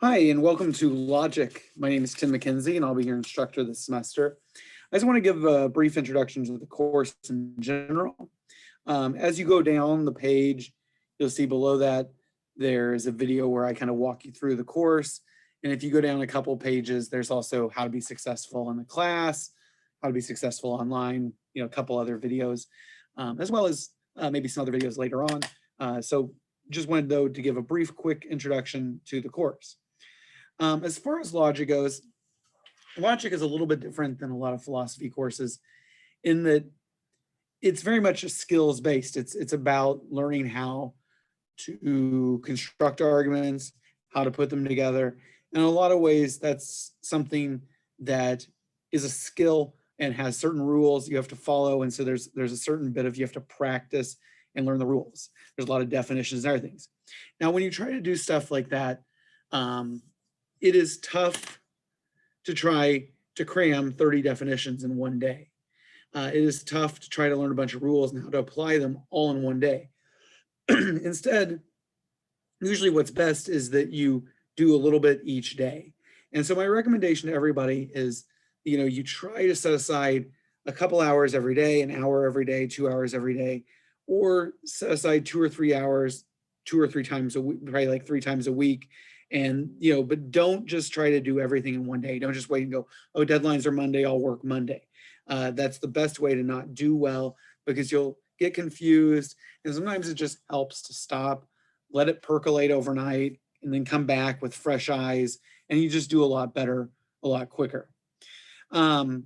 Hi, and welcome to Logic. My name is Tim McKenzie, and I'll be your instructor this semester. I just want to give a brief introduction to the course in general. As you go down the page, you'll see below that there is a video where I kind of walk you through the course. And if you go down a couple pages, there's also how to be successful in the class, how to be successful online, a couple other videos, as well as maybe some other videos later on. So just wanted though to give a brief, quick introduction to the course. As far as logic goes, logic is a little bit different than a lot of philosophy courses in that it's very much a skills based. It's about learning how to construct arguments, how to put them together. In a lot of ways, that's something that is a skill and has certain rules you have to follow. And so there's a certain bit of you have to practice and learn the rules. There's a lot of definitions and other things. Now, when you try to do stuff like that, it is tough to try to cram 30 definitions in one day. It is tough to try to learn a bunch of rules and how to apply them all in one day. Instead, usually what's best is that you do a little bit each day. And so my recommendation to everybody is, you try to set aside a couple hours every day, an hour every day, 2 hours every day, or set aside 2 or 3 hours, 2 or 3 times a week, probably like 3 times a week. And, but don't just try to do everything in one day. Don't just wait and go, oh, deadlines are Monday, I'll work Monday. That's the best way to not do well, because you'll get confused. And sometimes it just helps to stop, let it percolate overnight, and then come back with fresh eyes. And you just do a lot better, a lot quicker. Now,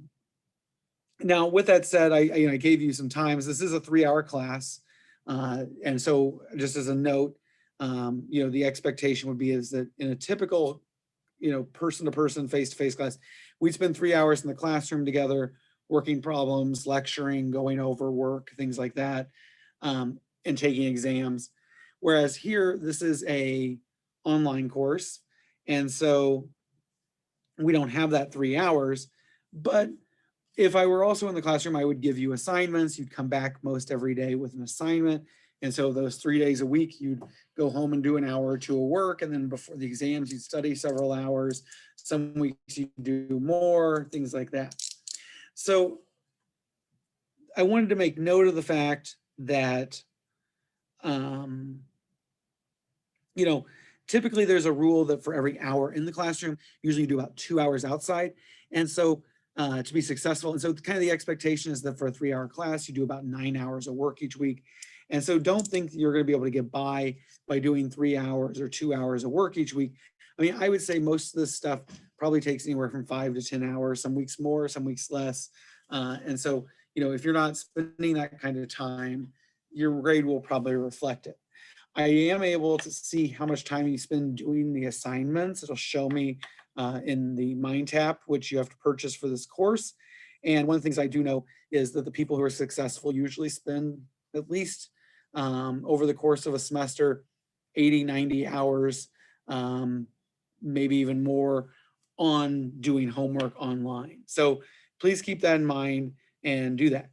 with that said, I gave you some times. This is a 3-hour class. And so just as a note, the expectation would be is that in a typical, person-to-person, face-to-face class, we'd spend 3 hours in the classroom together, working problems, lecturing, going over work, things like that, and taking exams. Whereas here, this is a online course. And so we don't have that 3 hours, but if I were also in the classroom, I would give you assignments. You'd come back most every day with an assignment. And so those 3 days a week, you'd go home and do an hour or 2 of work. And then before the exams, you'd study several hours. Some weeks you do more, things like that. So I wanted to make note of the fact that, typically there's a rule that for every hour in the classroom, usually you do about 2 hours outside. And so to be successful. And so kind of the expectation is that for a 3-hour class, you do about 9 hours of work each week. And so don't think you're going to be able to get by doing 3 hours or 2 hours of work each week. I mean, I would say most of this stuff probably takes anywhere from 5 to 10 hours, some weeks more, some weeks less. And so, if you're not spending that kind of time, your grade will probably reflect it. I am able to see how much time you spend doing the assignments. It'll show me in the Mind Tap, which you have to purchase for this course. And one of the things I do know is that the people who are successful usually spend at least over the course of a semester, 80, 90 hours, maybe even more on doing homework online. So please keep that in mind and do that.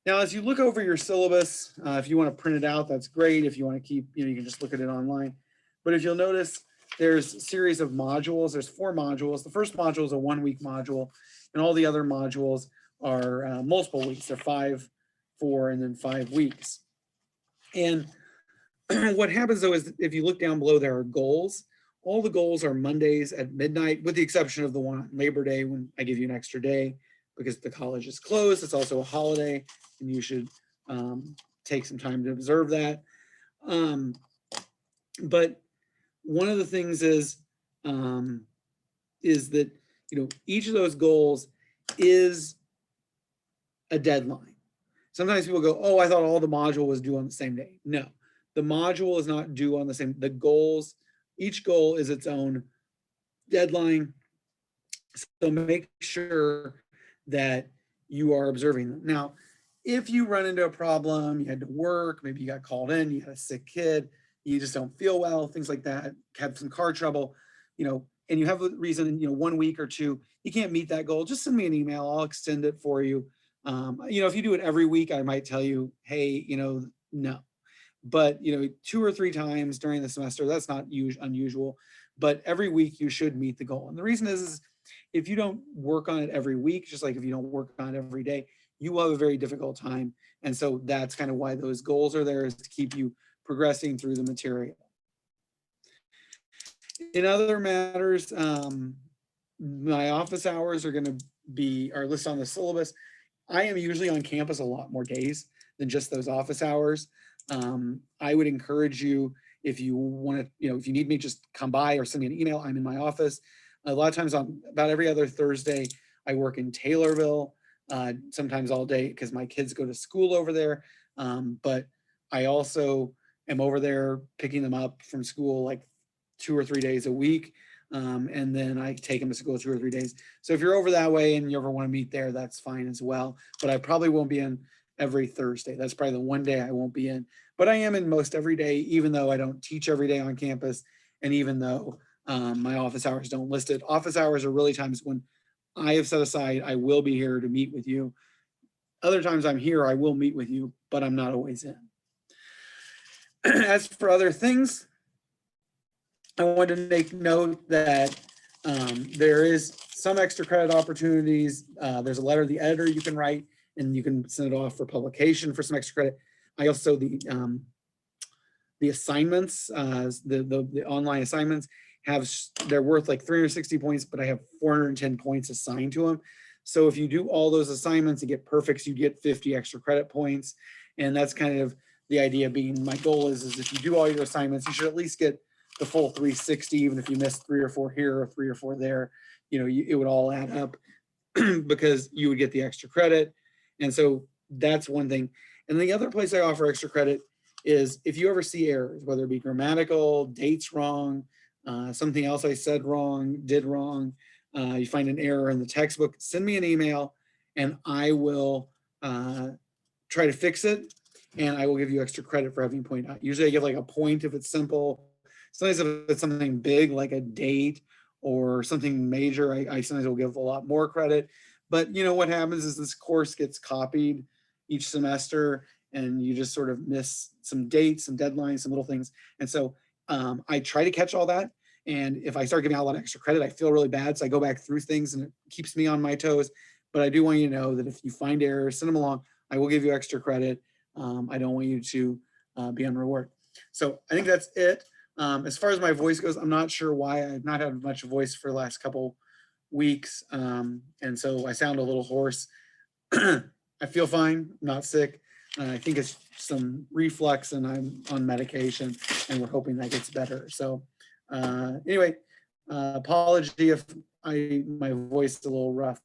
Now, as you look over your syllabus, if you want to print it out, that's great. If you want to keep, you can just look at it online. But if you'll notice, there's a series of modules. There's 4 modules. The first module is a 1-week module, and all the other modules are multiple weeks. They're 5, 4, and then 5 weeks. And what happens though is if you look down below, there are goals. All the goals are Mondays at midnight, with the exception of the one on Labor Day when I give you an extra day because the college is closed. It's also a holiday, and you should take some time to observe that. But one of the things is that each of those goals is a deadline. Sometimes people go, oh, I thought all the module was due on the same day. No, the module is not due on the same. The goals, each goal is its own deadline. So make sure that you are observing them. Now, if you run into a problem, you had to work, maybe you got called in, you had a sick kid, you just don't feel well, things like that, have some car trouble, and you have a reason, 1 week or 2, you can't meet that goal, just send me an email, I'll extend it for you. If you do it every week, I might tell you, hey, no. But 2 or 3 times during the semester, that's not unusual. but every week you should meet the goal. And the reason is if you don't work on it every week, just like if you don't work on it every day, you will have a very difficult time. And so that's kind of why those goals are there, is to keep you progressing through the material. In other matters, my office hours are going to are listed on the syllabus. I am usually on campus a lot more days than just those office hours. I would encourage you, if you want to, if you need me, just come by or send me an email. I'm in my office. A lot of times on about every other Thursday, I work in Taylorville, sometimes all day because my kids go to school over there. But I also am over there picking them up from school like 2 or 3 days a week. And then I take them to school 2 or 3 days. So if you're over that way and you ever want to meet there, that's fine as well. But I probably won't be in every Thursday. That's probably the one day I won't be in. But I am in most every day, even though I don't teach every day on campus. And even though my office hours don't list it. Office hours are really times when I have set aside, I will be here to meet with you. Other times I'm here, I will meet with you, but I'm not always in. As for other things, I wanted to make note that there is some extra credit opportunities. There's a letter to the editor you can write, and you can send it off for publication for some extra credit. I also, the assignments, the online assignments, they're worth like 360 points, but I have 410 points assigned to them. So if you do all those assignments and get perfects, you get 50 extra credit points. And that's kind of the idea being, my goal is if you do all your assignments, you should at least get the full 360, even if you missed 3 or 4 here or 3 or 4 there, it would all add up because you would get the extra credit. And so that's one thing. And the other place I offer extra credit is if you ever see errors, whether it be grammatical, dates wrong, something else I said wrong, did wrong, you find an error in the textbook, send me an email and I will try to fix it, and I will give you extra credit for having pointed out. Usually I give like a point if it's simple. Sometimes if it's something big like a date or something major, I sometimes will give a lot more credit. But what happens is this course gets copied each semester and you just sort of miss some dates, some deadlines, some little things. And so I try to catch all that. And if I start giving out a lot of extra credit, I feel really bad. So I go back through things and it keeps me on my toes. But I do want you to know that if you find errors, send them along. I will give you extra credit. I don't want you to be unrewarded. So I think that's it. As far as my voice goes, I'm not sure why. I've not had much voice for the last couple weeks. And so I sound a little hoarse. I feel fine, I'm not sick. I think it's some reflux and I'm on medication and we're hoping that gets better. So anyway, apology if my voice is a little rough.